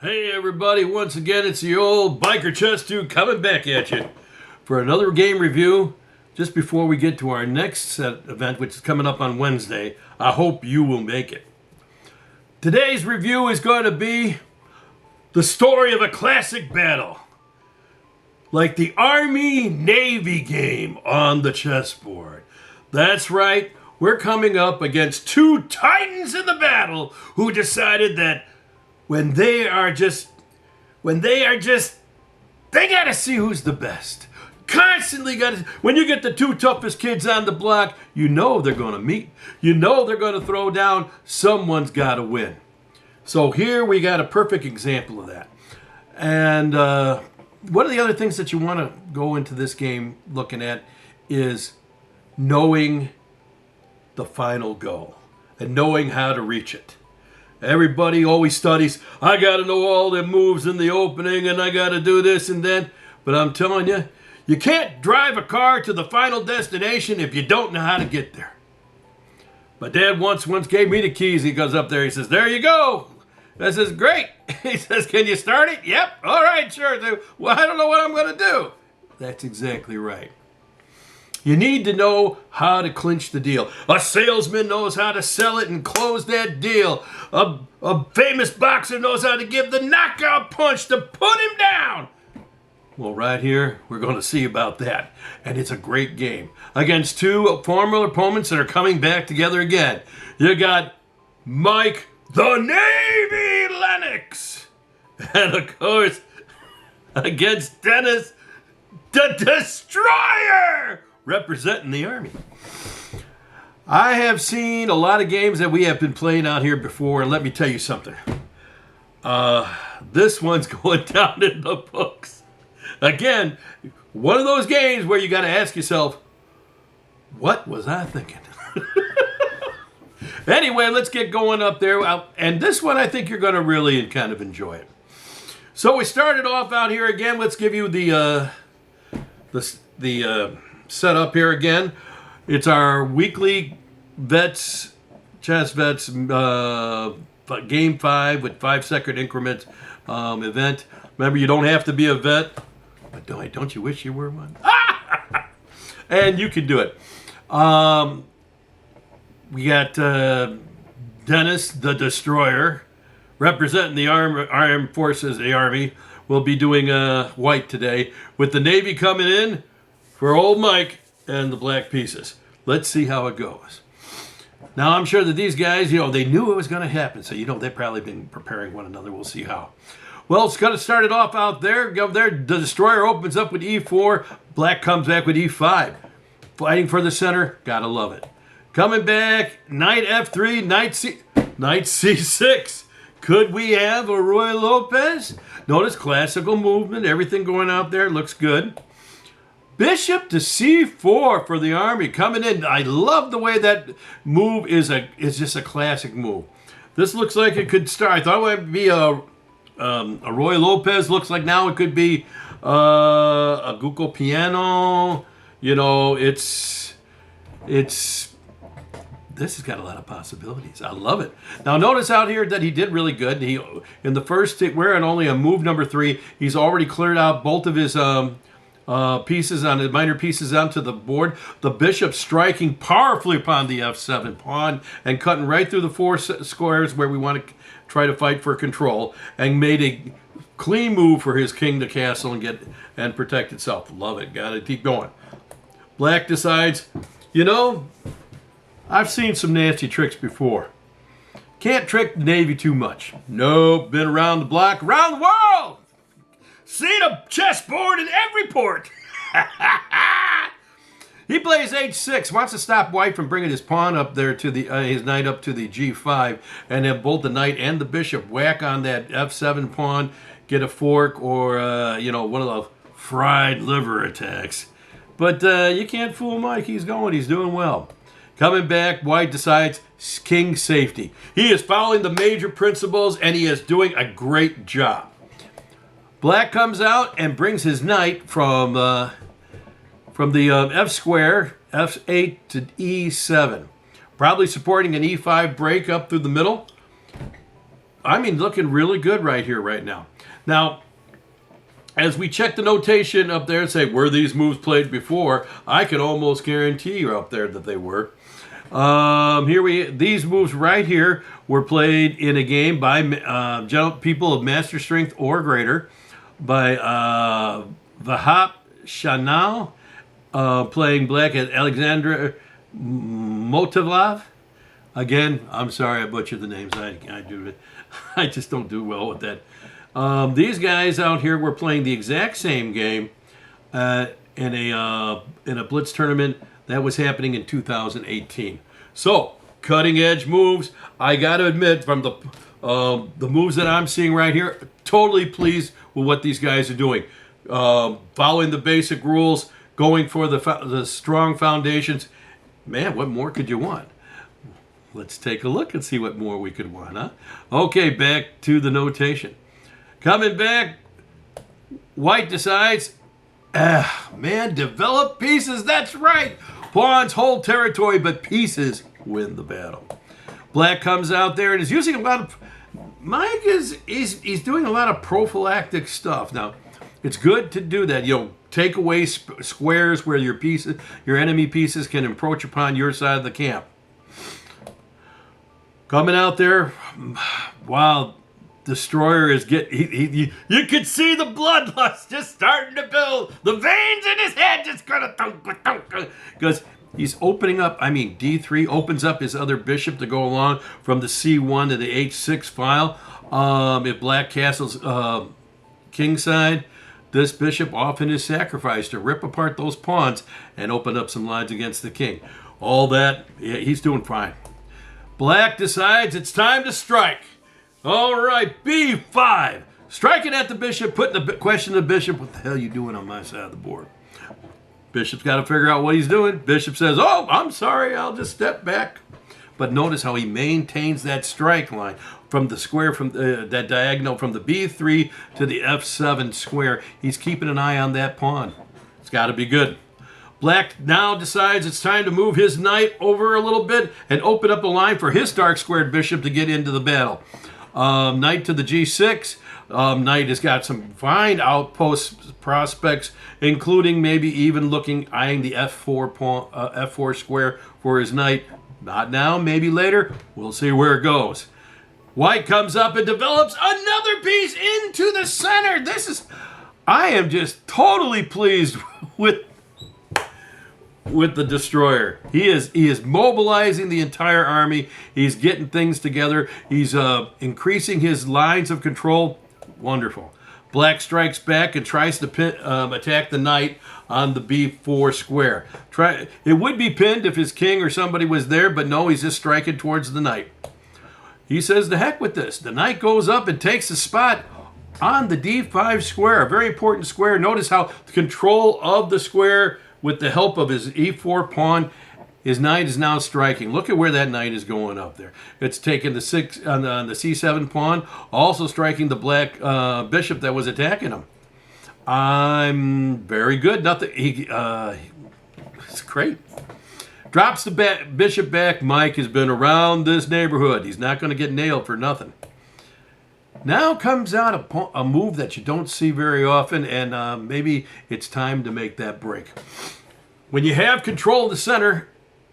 Hey everybody, once again it's the old Biker Chess 2 coming back at you for another game review just before we get to our next set event, which is coming up on Wednesday. I hope you will make it. Today's review is going to be the story of a classic battle, like the Army-Navy game on the chessboard. That's right, we're coming up against two titans in the battle who decided that they gotta see who's the best. Constantly gotta, when you get the two toughest kids on the block, you know they're gonna meet. You know they're gonna throw down. Someone's gotta win. So here we got a perfect example of that. And one of the other things that you wanna go into this game looking at is knowing the final goal and knowing how to reach it. Everybody always studies, I got to know all the moves in the opening and I got to do this and that. But I'm telling you, you can't drive a car to the final destination if you don't know how to get there. My dad once gave me the keys. He goes up there, he says, there you go. I says, great. He says, can you start it? Yep. All right, sure. Well, I don't know what I'm going to do. That's exactly right. You need to know how to clinch the deal. A salesman knows how to sell it and close that deal. A famous boxer knows how to give the knockout punch to put him down. Well, right here, we're going to see about that. And it's a great game against two former opponents that are coming back together again. You got Mike the Navy Lennox. And of course, against Dennis the Destroyer, representing the Army. I have seen a lot of games that we have been playing out here before, and let me tell you something. This one's going down in the books. Again, one of those games where you got to ask yourself, what was I thinking? Anyway, let's get going up there. And this one, I think you're going to really kind of enjoy it. So we started off out here again. Let's give you the setup here again. It's our weekly vets, ChessVets game 5 with 5-second increment event. Remember, you don't have to be a vet, but don't you wish you were one? And you can do it. We got Dennis the Destroyer, representing the armed forces, the Army. We'll be doing white today, with the Navy coming in for old Mike and the black pieces. Let's see how it goes. Now, I'm sure that these guys, they knew it was going to happen. So, they've probably been preparing one another. We'll see how. Well, it's going to start it off out there. Go there. The Destroyer opens up with E4. Black comes back with E5. Fighting for the center. Gotta love it. Coming back, Knight F3, Knight C6. Could we have a Ruy Lopez? Notice classical movement. Everything going out there looks good. Bishop to C4 for the Army coming in. I love the way that move is just a classic move. This looks like it could start. I thought it would be a Ruy Lopez. Looks like now it could be a Gucco Piano. This has got a lot of possibilities. I love it. Now notice out here that he did really good. In the first, we're at only a move number 3. He's already cleared out both of his pieces on the minor pieces onto the board. The bishop striking powerfully upon the F7 pawn and cutting right through the 4 squares where we want to try to fight for control, and made a clean move for his king to castle and protect itself. Love it. Got to keep going. Black decides, I've seen some nasty tricks before. Can't trick the Navy too much. Nope, been around the block, around the world. Seen a chessboard in every port. He plays H6, wants to stop white from bringing his pawn up there to his knight up to the G5, and then both the knight and the bishop whack on that F7 pawn, get a fork or one of the fried liver attacks. But you can't fool Mike. He's doing well. Coming back, white decides king safety. He is following the major principles, and he is doing a great job. Black comes out and brings his knight from the F square, F8 to E7. Probably supporting an E5 break up through the middle. I mean, looking really good right here, right now. Now, as we check the notation up there and say, were these moves played before? I can almost guarantee you up there that they were. These moves right here were played in a game by people of master strength or greater, by Vahap Chanal, playing black at Alexandra Motovlov. Again, I'm sorry I butchered the names. I just don't do well with that. These guys out here were playing the exact same game in a blitz tournament that was happening in 2018. So, cutting edge moves. I got to admit, from the moves that I'm seeing right here, totally pleased with what these guys are doing. Following the basic rules, going for the strong foundations. Man, what more could you want? Let's take a look and see what more we could want, huh? Okay, back to the notation. Coming back, white decides, man, develop pieces. That's right. Pawns hold territory, but pieces win the battle. Black comes out there and is using a lot of... Mike he's doing a lot of prophylactic stuff. Now, it's good to do that. Take away squares where your enemy pieces can encroach upon your side of the camp. Coming out there, wow, Destroyer is you could see the bloodlust just starting to build. The veins in his head just gonna thunk, because he's opening up. I mean, D3 opens up his other bishop to go along from the C1 to the H6 file. If Black castles king side, this bishop often is sacrificed to rip apart those pawns and open up some lines against the king. All that, yeah, he's doing fine. Black decides it's time to strike. All right, B5. Striking at the bishop, putting the question to the bishop, what the hell are you doing on my side of the board? Bishop's got to figure out what he's doing. Bishop says, oh, I'm sorry, I'll just step back. But notice how he maintains that strike line from the square, from that diagonal from the B3 to the F7 square. He's keeping an eye on that pawn. It's got to be good. Black now decides it's time to move his knight over a little bit and open up a line for his dark squared bishop to get into the battle. Knight to the G6. Knight has got some fine outpost prospects, including maybe even eyeing the F4 square for his knight. Not now, maybe later. We'll see where it goes. White comes up and develops another piece into the center. I am just totally pleased with the Destroyer. He is mobilizing the entire army. He's getting things together. He's increasing his lines of control. Wonderful. Black strikes back and tries to attack the knight on the B4 square. It would be pinned if his king or somebody was there, but no, he's just striking towards the knight. He says, the heck with this. The knight goes up and takes a spot on the D5 square, a very important square. Notice how the control of the square, with the help of his E4 pawn, his knight is now striking. Look at where that knight is going up there. It's taking the 6 on the C7 pawn, also striking the black bishop that was attacking him. I'm very good. Nothing. It's great. Drops the bishop back. Mike has been around this neighborhood. He's not going to get nailed for nothing. Now comes out a move that you don't see very often, and maybe it's time to make that break. When you have control of the center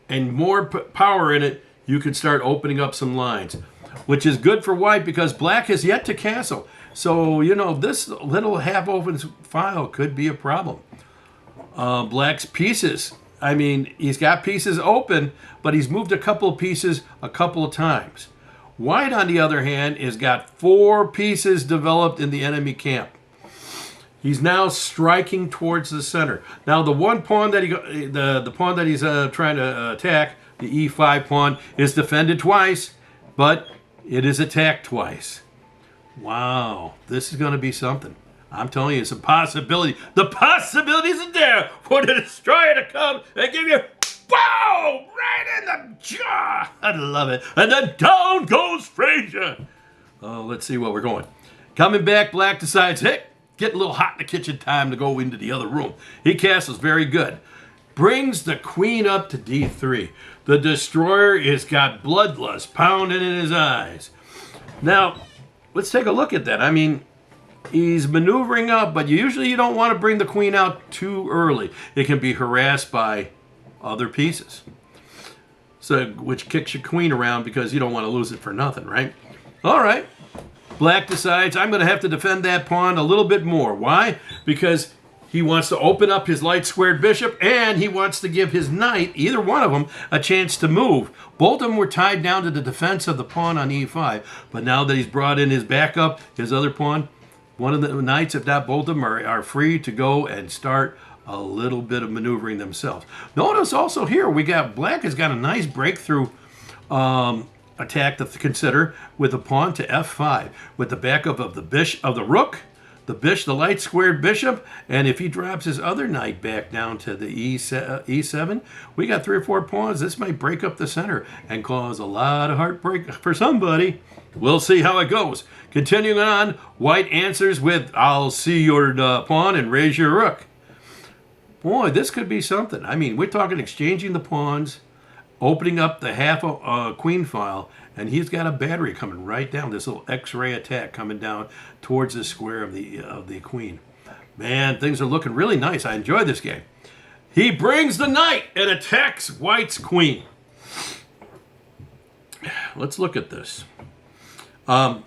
and more power in it, you can start opening up some lines, which is good for white because black has yet to castle. So, this little half-open file could be a problem. Black's pieces, he's got pieces open, but he's moved a couple of pieces a couple of times. White, on the other hand, has got 4 pieces developed in the enemy camp. He's now striking towards the center. Now, the one pawn that the pawn that he's trying to attack, the E5 pawn, is defended twice, but it is attacked twice. Wow, this is going to be something. I'm telling you, it's a possibility. The possibilities are there for the Destroyer to come and give you, boom, right in the jaw. I love it. And then down goes Frazier. Oh, let's see where we're going. Coming back, black decides, hey, getting a little hot in the kitchen, time to go into the other room. He castles very good. Brings the queen up to D3. The Destroyer has got bloodlust pounding in his eyes. Now, let's take a look at that. I mean, he's maneuvering up, but usually you don't want to bring the queen out too early. It can be harassed by other pieces, so which kicks your queen around because you don't want to lose it for nothing, right? All right. Black decides, I'm going to have to defend that pawn a little bit more. Why? Because he wants to open up his light squared bishop, and he wants to give his knight, either one of them, a chance to move. Both of them were tied down to the defense of the pawn on e5, but now that he's brought in his backup, his other pawn, one of the knights, if not both of them, are free to go and start a little bit of maneuvering themselves. Notice also here, Black has got a nice breakthrough attack to consider with a pawn to f5 with the backup of the rook, the light squared bishop, and if he drops his other knight back down to the e7, we got 3 or 4 pawns. This might break up the center and cause a lot of heartbreak for somebody. We'll see how it goes. Continuing on, White answers with, I'll see your pawn and raise your rook. Boy, this could be something. I mean, we're talking exchanging the pawns, opening up the half queen file, and he's got a battery coming right down, this little X-ray attack coming down towards the square of the queen. Man, things are looking really nice. I enjoy this game. He brings the knight and attacks White's queen. Let's look at this. The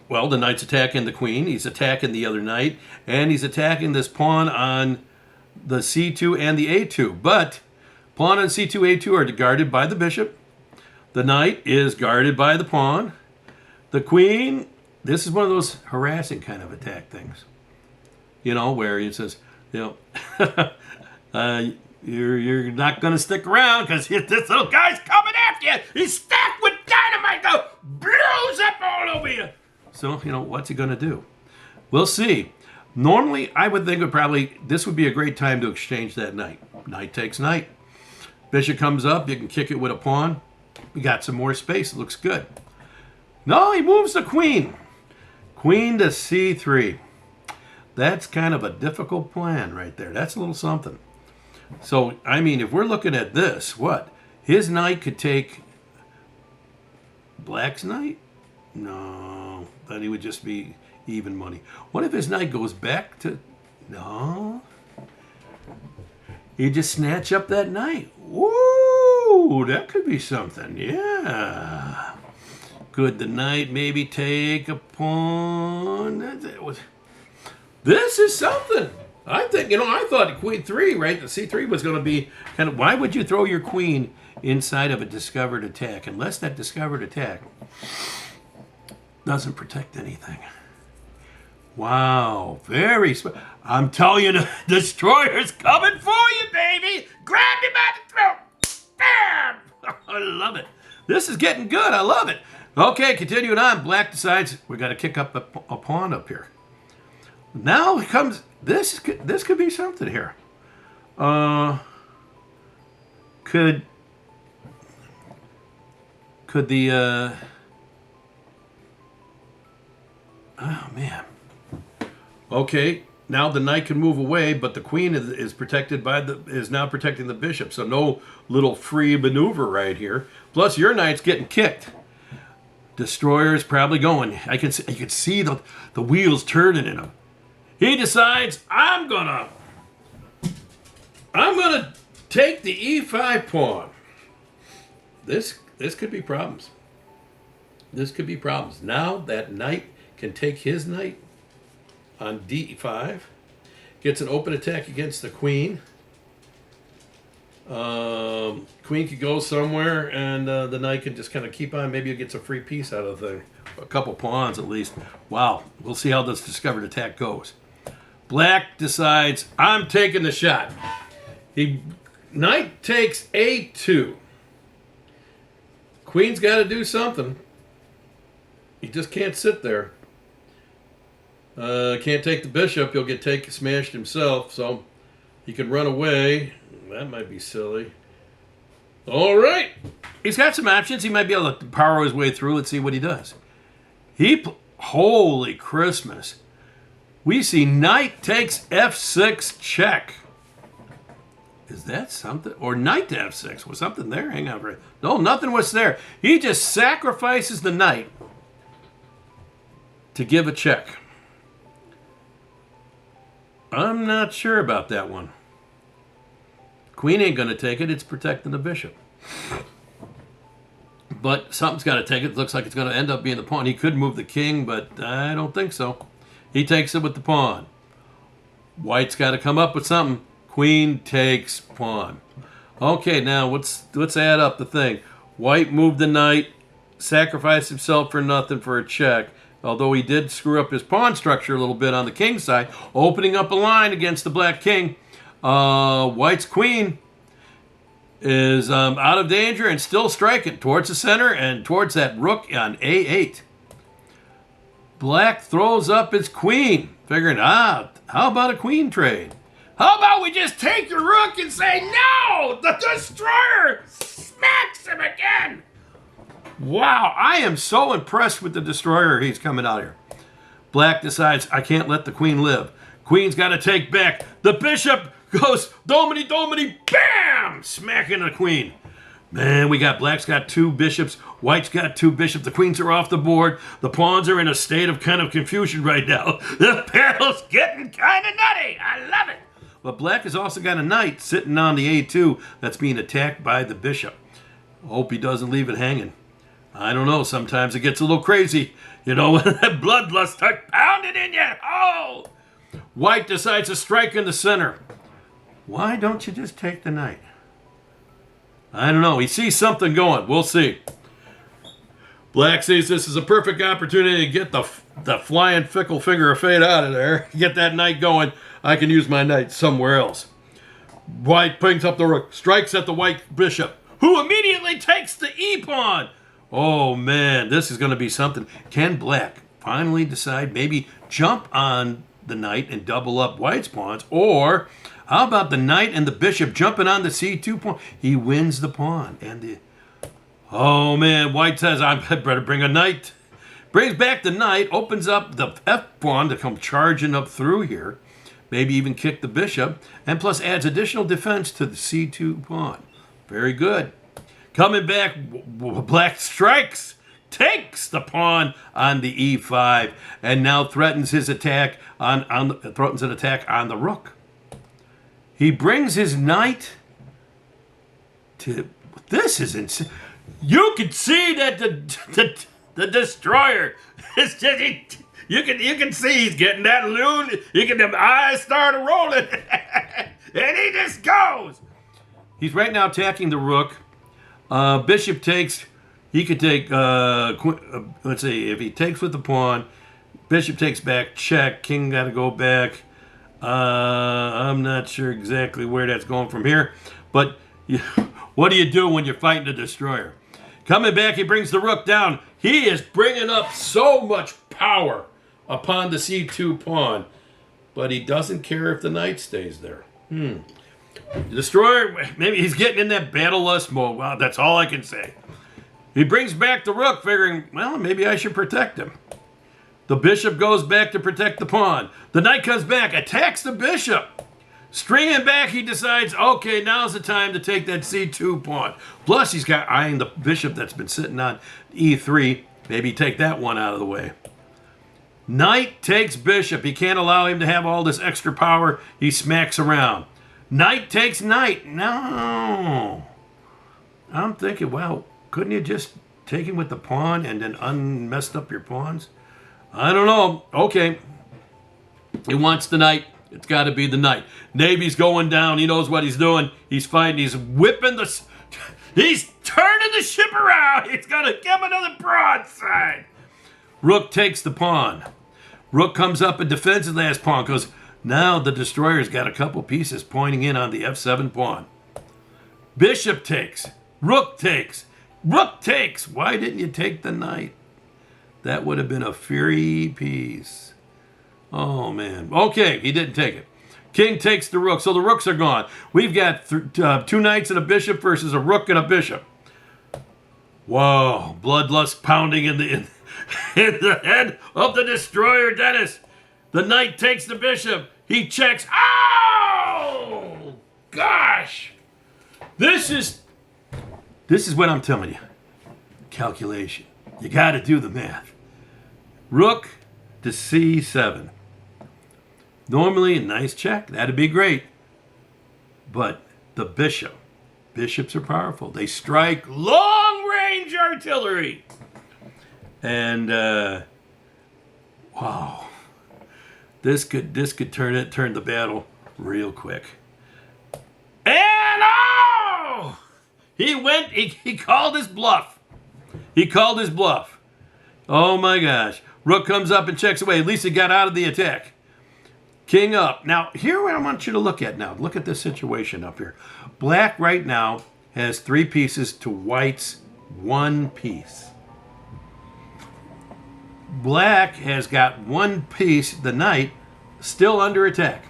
knight's attacking the queen. He's attacking the other knight, and he's attacking this pawn on the c2 and the a2. But pawn on c2, a2 are guarded by the bishop. The knight is guarded by the pawn. The queen, this is one of those harassing kind of attack things. You know, where he says, you know, you're not going to stick around because this little guy's coming after you. He's stacked with dynamite. Go blows up all over you. So, you know, what's he going to do? We'll see. Normally, I would think this would be a great time to exchange that knight. Knight takes knight. Bishop comes up. You can kick it with a pawn. You got some more space. It looks good. No, he moves the queen. Queen to c3. That's kind of a difficult plan right there. That's a little something. So, I mean, if we're looking at this, what? His knight could take Black's knight? No. Then he would just be even money. What if his knight goes back to... No. He'd just snatch up that knight. Woo! That could be something. Yeah. Could the knight maybe take a pawn? This is something. I think, you know, I thought queen 3, right? The c3 was going to be kind of... Why would you throw your queen inside of a discovered attack unless that discovered attack doesn't protect anything? Wow, I'm telling you, the destroyer's coming for you, baby. Grab him by the throat. Bam! I love it. This is getting good. I love it. Okay, continuing on. Black decides we got to kick up a pawn up here. Now comes this. This could be something here. Could the oh man. Okay, now the knight can move away, but the queen is protected is now protecting the bishop, so no little free maneuver right here. Plus, your knight's getting kicked. Destroyer's probably going. You can see the wheels turning in him. He decides, I'm gonna take the e5 pawn. This could be problems. This could be problems. Now that knight can take his knight on d5, gets an open attack against the queen. Queen could go somewhere, and the knight can just kind of keep on. Maybe it gets a free piece out of the a couple pawns at least. Wow, we'll see how this discovered attack goes. Black decides, I'm taking the shot. Knight takes a2. Queen's got to do something. He just can't sit there. Can't take the bishop. He'll get smashed himself, so he can run away. That might be silly. All right. He's got some options. He might be able to power his way through. Let's see what he does. Holy Christmas. We see knight takes f6 check. Is that something? Or knight to f6. Was something there? Hang on for it. No, nothing was there. He just sacrifices the knight. to give a check. I'm not sure about that one. Queen ain't going to take it. It's protecting the bishop. But something's got to take it. It looks like it's going to end up being the pawn. He could move the king, but I don't think so. He takes it with the pawn. White's got to come up with something. Queen takes pawn. Okay, now let's add up the thing. White moved the knight, sacrificed himself for nothing for a check, although he did screw up his pawn structure a little bit on the king side, opening up a line against the black king. White's queen is out of danger and still striking towards the center and towards that rook on A8. Black throws up his queen, figuring, how about a queen trade? How about we just take your rook and say, no, the destroyer smacks him again. Wow, I am so impressed with the destroyer he's coming out here. Black decides, I can't let the queen live. Queen's got to take back. The bishop goes, domini, domini, bam! Smacking the queen. Man, Black's got 2 bishops. White's got 2 bishops. The queens are off the board. The pawns are in a state of kind of confusion right now. The battle's getting kind of nutty. I love it. But Black has also got a knight sitting on the A2 that's being attacked by the bishop. Hope he doesn't leave it hanging. I don't know. Sometimes it gets a little crazy. You know, when that bloodlust starts pounding in you. Oh! White decides to strike in the center. Why don't you just take the knight? I don't know. He sees something going. We'll see. Black sees this is a perfect opportunity to get the flying fickle finger of fate out of there. Get that knight going. I can use my knight somewhere else. White brings up the rook, strikes at the white bishop, who immediately takes the e-pawn. Oh, man, this is going to be something. Can Black finally decide maybe jump on the knight and double up White's pawns? Or how about the knight and the bishop jumping on the c2 pawn? He wins the pawn. Oh, man, White says, I better bring a knight. Brings back the knight, opens up the f pawn to come charging up through here. Maybe even kick the bishop, and plus adds additional defense to the c2 pawn. Very good. Coming back, Black strikes, takes the pawn on the e5, and now threatens his attack threatens an attack on the rook. He brings his knight to. This is insane. You can see that the destroyer is just. You can see he's getting that loon. Them eyes start rolling. And he just goes. He's right now attacking the rook. Bishop takes. He could take, let's see, if he takes with the pawn, bishop takes back, check. King got to go back. I'm not sure exactly where that's going from here. But what do you do when you're fighting a destroyer? Coming back, he brings the rook down. He is bringing up so much power upon the c2 pawn, but he doesn't care if the knight stays there. The destroyer, maybe he's getting in that battle lust mode. Well, that's all I can say. He brings back the rook, figuring, well, maybe I should protect him. The bishop goes back to protect the pawn. The knight comes back, attacks the bishop. Stringing back, he decides, okay, now's the time to take that c2 pawn. Plus, he's got eyeing the bishop that's been sitting on e3. Maybe take that one out of the way. Knight takes bishop. He can't allow him to have all this extra power. He smacks around. Knight takes knight. No. I'm thinking, well, couldn't you just take him with the pawn and then unmessed up your pawns? I don't know. Okay. He wants the knight. It's got to be the knight. Navy's going down. He knows what he's doing. He's fighting. He's whipping the... He's turning the ship around. He's got to give another broadside. Rook takes the pawn. Rook comes up and defends his last pawn because now the destroyer's got a couple pieces pointing in on the f7 pawn. Bishop takes. Rook takes. Rook takes. Why didn't you take the knight? That would have been a fury piece. Oh, man. Okay, he didn't take it. King takes the rook, so the rooks are gone. We've got 2 knights and a bishop versus a rook and a bishop. Whoa, bloodlust pounding in the head of the destroyer, Dennis. The knight takes the bishop. He checks. Oh, gosh. This is what I'm telling you. Calculation. You got to do the math. Rook to c7. Normally, a nice check. That'd be great. But the bishops are powerful. They strike long-range artillery. And, wow. This could turn the battle real quick. And, oh! He called his bluff. He called his bluff. Oh, my gosh. Rook comes up and checks away. At least he got out of the attack. King up. Now, here what I want you to look at now. Look at this situation up here. Black right now has 3 pieces to White's 1 piece. Black has got 1 piece, the knight, still under attack.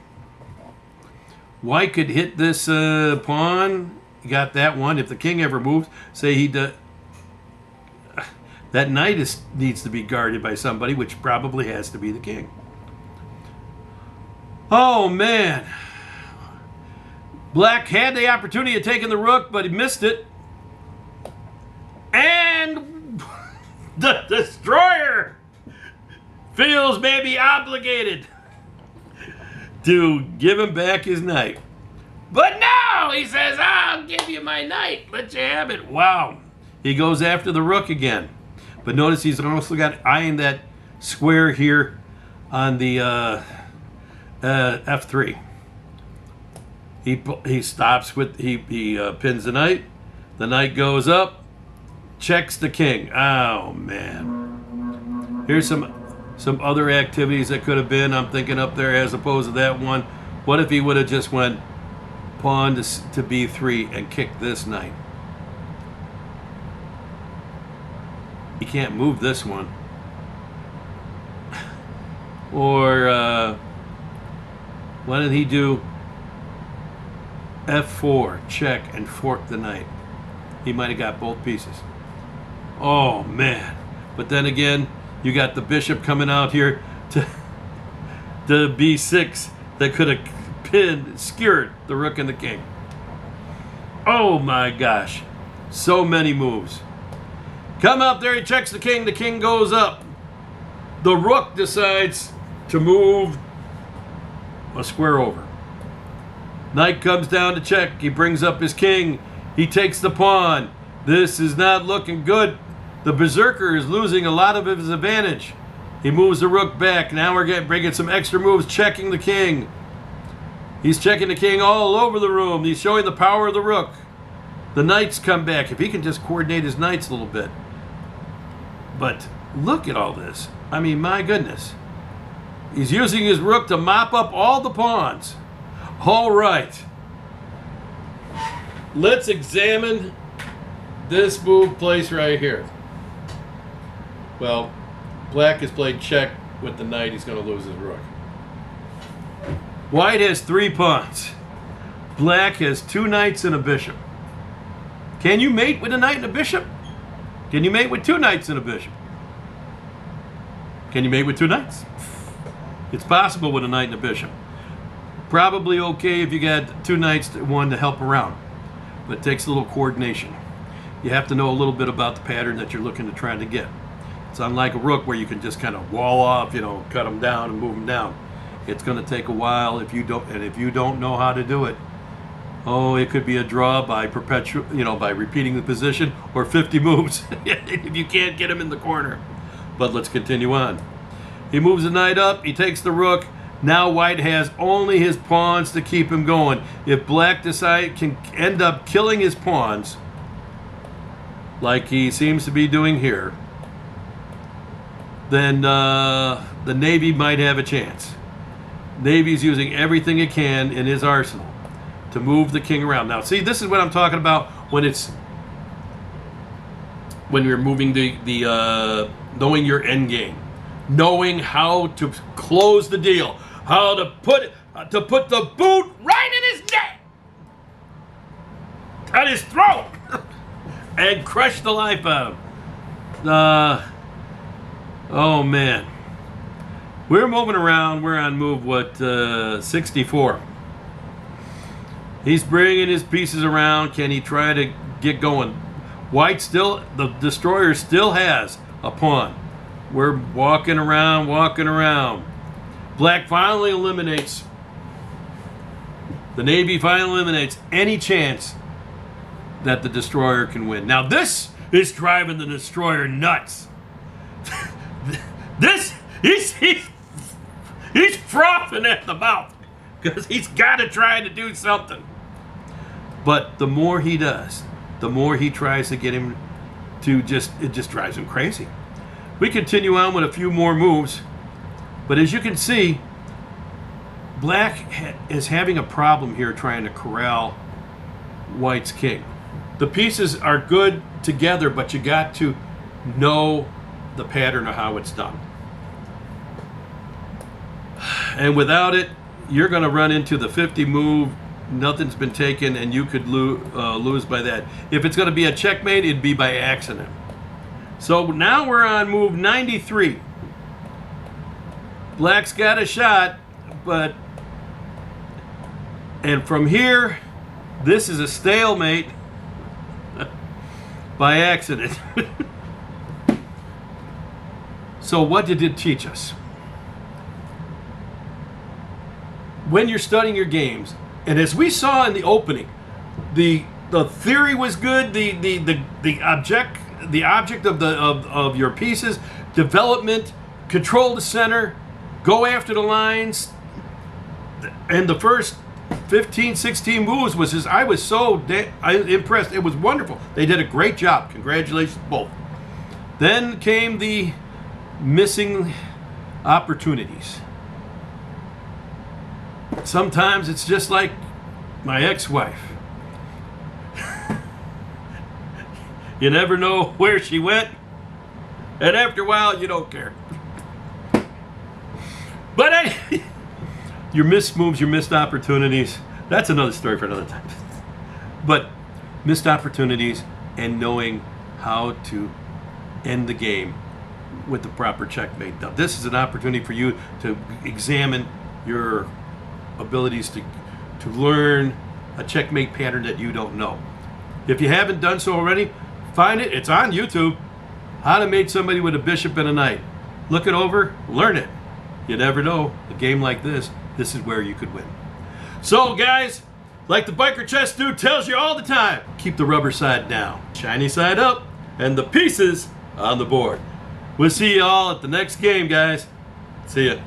White could hit this pawn. He got that one. If the king ever moves, say he does. That knight needs to be guarded by somebody, which probably has to be the king. Oh, man. Black had the opportunity of taking the rook, but he missed it. And the destroyer feels maybe obligated to give him back his knight. But no, he says, I'll give you my knight. Let you have it. Wow. He goes after the rook again. But notice he's also got eyeing that square here on the F3. He stops with, he pins the knight. The knight goes up, checks the king. Oh, man. Here's some other activities that could have been, I'm thinking up there as opposed to that one. What if he would have just went pawn to B3 and kicked this knight? He can't move this one. Or why did he do F4, check, and fork the knight? He might have got both pieces. Oh, man. But then again, you got the bishop coming out here to B6 that could have skewered the rook and the king. Oh, my gosh. So many moves. Come out there, he checks the king goes up. The rook decides to move a square over. Knight comes down to check, he brings up his king, he takes the pawn. This is not looking good. The berserker is losing a lot of his advantage. He moves the rook back. Now we're bringing some extra moves, checking the king. He's checking the king all over the room. He's showing the power of the rook. The knights come back. If he can just coordinate his knights a little bit. But look at all this. I mean, my goodness. He's using his rook to mop up all the pawns. All right. Let's examine this move place right here. Well, black has played check with the knight. He's going to lose his rook. White has 3 pawns. Black has 2 knights and a bishop. Can you mate with a knight and a bishop? Can you mate with 2 knights and a bishop? Can you mate with 2 knights? It's possible with a knight and a bishop. Probably okay if you got 2 knights, 1 to help around. But it takes a little coordination. You have to know a little bit about the pattern that you're looking to try to get. It's unlike a rook where you can just kind of wall off, cut them down and move them down. It's going to take a while if you don't know how to do it. Oh, it could be a draw by by repeating the position, or 50 moves if you can't get him in the corner. But let's continue on. He moves the knight up, he takes the rook. Now white has only his pawns to keep him going. If black can end up killing his pawns, like he seems to be doing here, then the navy might have a chance. Navy's using everything it can in his arsenal to move the king around. Now, see, this is what I'm talking about when you're moving the knowing your end game, knowing how to close the deal, how to put the boot right in his neck, at his throat, and crush the life out of him. Oh man, we're moving around. We're on move 64. He's bringing his pieces around. Can he try to get going? White the destroyer still has a pawn. We're walking around, walking around. Black finally eliminates. The Navy finally eliminates any chance that the destroyer can win. Now this is driving the destroyer nuts. He's frothing at the mouth because he's got to try to do something. But the more he does, the more he tries to get him to it just drives him crazy. We continue on with a few more moves, but as you can see, Black is having a problem here trying to corral White's king. The pieces are good together, but you got to know the pattern of how it's done. And without it, you're going to run into the 50 move, nothing's been taken, and you could lose by that. If it's going to be a checkmate, it'd be by accident. So now we're on move 93. Black's got a shot, and from here, this is a stalemate by accident. So what did it teach us? When you're studying your games, and as we saw in the opening, the theory was good, the object of your pieces, development, control the center, go after the lines, and the first 15, 16 moves was just, I was so impressed. It was wonderful. They did a great job. Congratulations both. Then came the missing opportunities. Sometimes it's just like my ex-wife. You never know where she went, and after a while you don't care. But your missed moves, your missed opportunities, that's another story for another time. But missed opportunities and knowing how to end the game with the proper checkmate. Now, this is an opportunity for you to examine your abilities to learn a checkmate pattern that you don't know. If you haven't done so already, find it. It's on YouTube. How to mate somebody with a bishop and a knight. Look it over, learn it. You never know. A game like this is where you could win. So guys, like the biker chess dude tells you all the time, keep the rubber side down, shiny side up, and the pieces on the board. We'll see you all at the next game, guys. See ya.